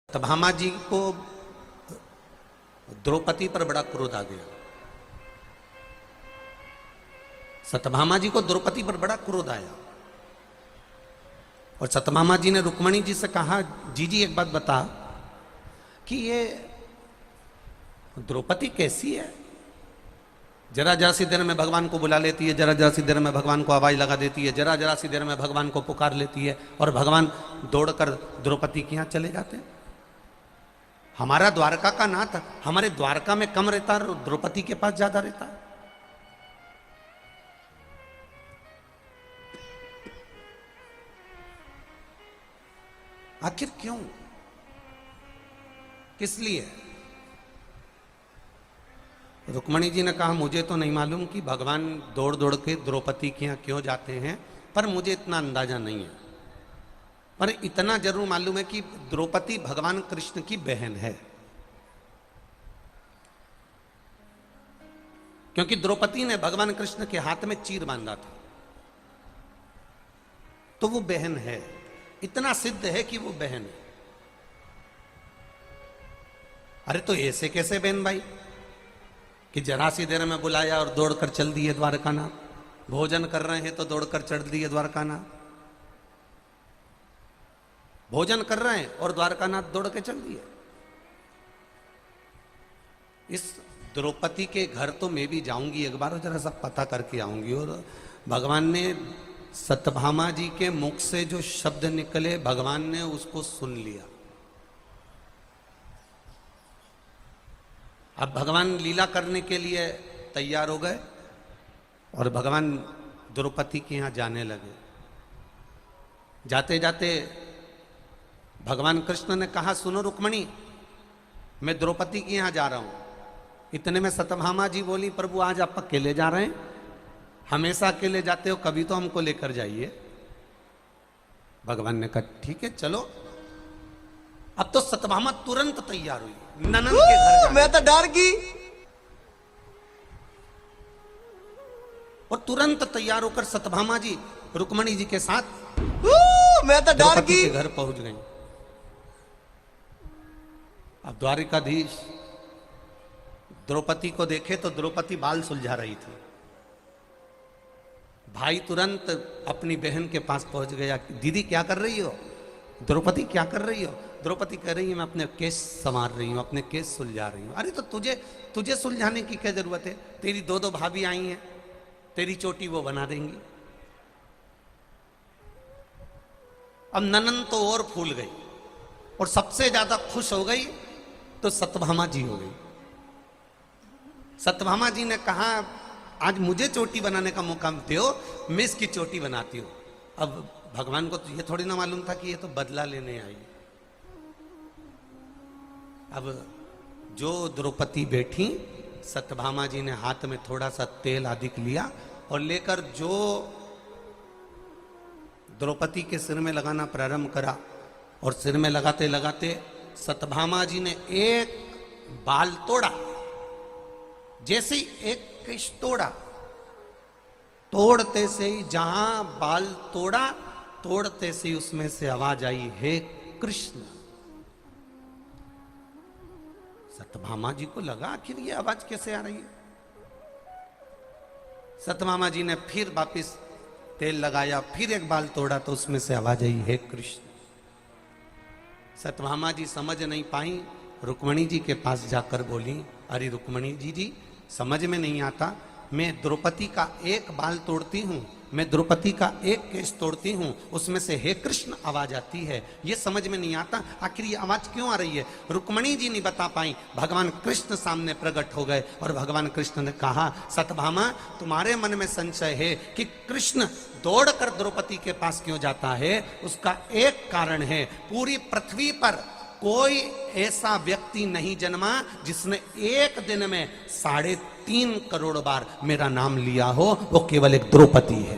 सत्यभामा जी को द्रौपदी पर बड़ा क्रोध आ गया। सत्यभामा जी को द्रौपदी पर बड़ा क्रोध आया और सत्यभामा जी ने रुक्मणी जी से कहा, जी एक बात बता कि ये द्रौपदी कैसी है? जरा सी देर में भगवान को बुला लेती है, जरा सी देर में भगवान को आवाज लगा देती है, जरा सी देर में भगवान को पुकार लेती है और भगवान दौड़कर द्रौपदी के यहां चले जाते हैं। हमारा द्वारका का नाथ हमारे द्वारका में कम रहता है, द्रौपदी के पास ज्यादा रहता है। आखिर क्यों, किस लिए? रुक्मणी जी ने कहा, मुझे तो नहीं मालूम कि भगवान दौड़ दौड़ के द्रौपदी के यहां क्यों जाते हैं, पर मुझे इतना अंदाजा नहीं है। पर इतना जरूर मालूम है कि द्रौपदी भगवान कृष्ण की बहन है, क्योंकि द्रौपदी ने भगवान कृष्ण के हाथ में चीर बांधा था, तो वो बहन है। इतना सिद्ध है कि वो बहन है। अरे तो ऐसे कैसे बहन भाई कि जरा सी देर में बुलाया और दौड़कर चल दिए द्वारकानाथ। भोजन कर रहे हैं तो दौड़कर चढ़ दिए द्वारकानाथ। भोजन कर रहे हैं और द्वारकानाथ दौड़ के चल दिए। इस द्रौपदी के घर तो मैं भी जाऊंगी एक बार, जरा सा पता करके आऊंगी। और भगवान ने सत्यभामा जी के मुख से जो शब्द निकले, भगवान ने उसको सुन लिया। अब भगवान लीला करने के लिए तैयार हो गए और भगवान द्रौपदी के यहां जाने लगे। जाते जाते भगवान कृष्ण ने कहा, सुनो रुक्मणी, मैं द्रौपदी के यहां जा रहा हूं। इतने में सत्यभामा जी बोली, प्रभु आज आप अकेले जा रहे हैं? हमेशा अकेले जाते हो, कभी तो हमको लेकर जाइए। भगवान ने कहा, ठीक है चलो। अब तो सत्यभामा तुरंत तैयार हुई ननद के घर। मैं तो डर गई। और तुरंत तैयार होकर सत्यभामा जी रुक्मणी जी के साथ मैं तो डर गई, के घर पहुंच गई। अब द्वारिकाधीश द्रौपदी को देखे तो द्रौपदी बाल सुलझा रही थी। भाई तुरंत अपनी बहन के पास पहुंच गया, दीदी क्या कर रही हो? द्रौपदी क्या कर रही हो? द्रौपदी कह रही है, मैं अपने केस संवार रही हूं, अपने केस सुलझा रही हूं। अरे तो तुझे सुलझाने की क्या जरूरत है? तेरी दो भाभी आई हैं, तेरी चोटी वो बना देंगी। अब ननन तो और फूल गई और सबसे ज्यादा खुश हो गई तो सत्यभामा जी हो गई। सत्यभामा जी ने कहा, आज मुझे चोटी बनाने का मौका दो, मैं इसकी चोटी बनाती हूं। अब भगवान को तो ये थोड़ी ना मालूम था कि ये तो बदला लेने आई। अब जो द्रौपदी बैठी, सत्यभामा जी ने हाथ में थोड़ा सा तेल अधिक लिया और लेकर जो द्रौपदी के सिर में लगाना प्रारंभ करा। और सिर में लगाते लगाते सत्यभामा जी ने एक बाल तोड़ा। जैसे ही एक केश तोड़ा, तोड़ते से ही जहां बाल तोड़ा, तोड़ते से ही उसमें से आवाज आई, हे कृष्ण। सत्यभामा जी को लगा आखिर ये आवाज कैसे आ रही है। सत्यभामा जी ने फिर वापिस तेल लगाया, फिर एक बाल तोड़ा तो उसमें से आवाज आई, हे कृष्ण। सत्यभामा जी समझ नहीं पाई, रुक्मणी जी के पास जाकर बोली, अरे रुक्मणी जी समझ में नहीं आता, मैं द्रौपदी का एक बाल तोड़ती हूं, मैं द्रौपदी का एक केश तोड़ती हूं, उसमें से हे कृष्ण आवाज आती है। ये समझ में नहीं आता, आखिर ये आवाज क्यों आ रही है? रुक्मणी जी नहीं बता पाई। भगवान कृष्ण सामने प्रकट हो गए और भगवान कृष्ण ने कहा, सत्यभामा, तुम्हारे मन में संशय है कि कृष्ण दौड़कर द्रौपदी के पास क्यों जाता है। उसका एक कारण है, पूरी पृथ्वी पर कोई ऐसा व्यक्ति नहीं जन्मा जिसने एक दिन में 3.5 करोड़ बार मेरा नाम लिया हो, वो केवल एक द्रौपदी है।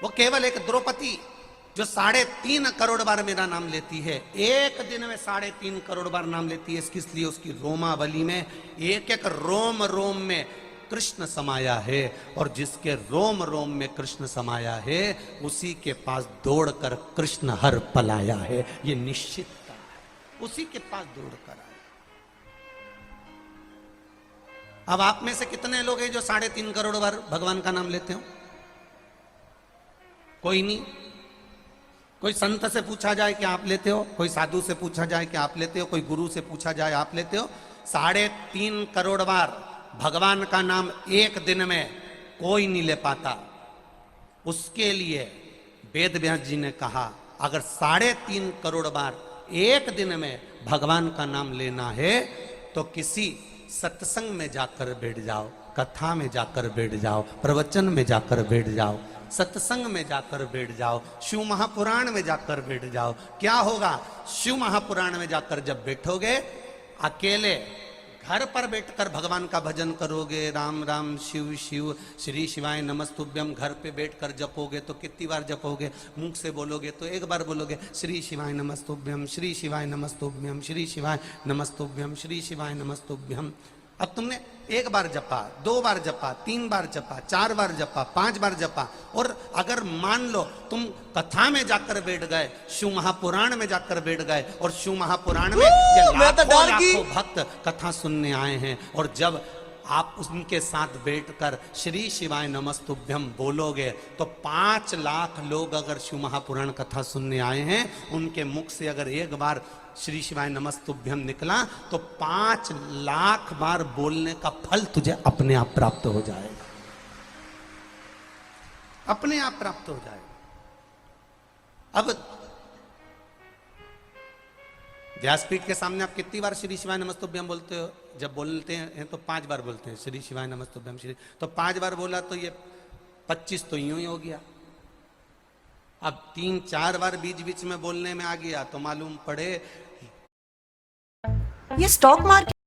वो केवल एक द्रौपदी जो 3.5 करोड़ बार मेरा नाम लेती है। एक दिन में 3.5 करोड़ बार नाम लेती है। इसलिए उसकी रोमावली में एक एक रोम रोम में कृष्ण समाया है और जिसके रोम रोम में कृष्ण समाया है उसी के पास दौड़कर कृष्ण हर पलाया है। ये निश्चित है, उसी के पास दौड़कर आया। अब आप में से कितने लोग हैं जो 3.5 करोड़ बार भगवान का नाम लेते हो? कोई नहीं। कोई संत से पूछा जाए कि आप लेते हो, कोई साधु से पूछा जाए कि आप लेते हो, कोई गुरु से पूछा जाए आप लेते हो? 3.5 करोड़ बार भगवान का नाम एक दिन में कोई नहीं ले पाता। उसके लिए वेद व्यास जी ने कहा अगर 3.5 करोड़ बार एक दिन में भगवान का नाम लेना है तो किसी सत्संग में जाकर बैठ जाओ, कथा में जाकर बैठ जाओ, प्रवचन में जाकर बैठ जाओ, सत्संग में जाकर बैठ जाओ, शिव महापुराण में जाकर बैठ जाओ। क्या होगा? शिव महापुराण में जाकर जब बैठोगे, अकेले घर पर बैठकर भगवान का भजन करोगे, राम राम शिव शिव श्री शिवाय नमस्तुभ्यम, घर पे बैठकर जपोगे तो कितनी बार जपोगे? मुख से बोलोगे तो एक बार बोलोगे श्री शिवाय नमस्तुभ्यम, श्री शिवाय नमस्तुभ्यम, श्री शिवाय नमस्तुभ्यम, श्री शिवाय नमस्तुभ्यम। अब तुमने एक बार जपा, 2 बार जपा, 3 बार जपा, 4 बार जपा, 5 बार जपा, और अगर मान लो तुम कथा में जाकर बैठ गए, शिव महापुराण में जाकर बैठ गए, और शिव महापुराण में ये लाखों भक्त कथा सुनने आए हैं, और जब आप उनके साथ बैठकर श्री शिवाय नमस्तुभ्यम बोलोगे तो 5 लाख लोग अगर शिव महापुराण कथा सुनने आए हैं, उनके मुख से अगर एक बार श्री शिवाय नमस्तुभ्यम निकला तो 5 लाख बार बोलने का फल तुझे अपने आप प्राप्त हो जाएगा, अपने आप प्राप्त हो जाएगा। अब व्यासपीठ के सामने आप कितनी बार श्री शिवाय नमस्तुभ्यम बोलते हो? जब बोलते हैं तो 5 बार बोलते हैं श्री शिवाय नमस्तुभ्यम श्री, तो 5 बार बोला तो ये 25 तो यूं ही हो गया। अब 3-4 बार बीच बीच में बोलने में आ गया तो मालूम पड़े ये स्टॉक मार्केट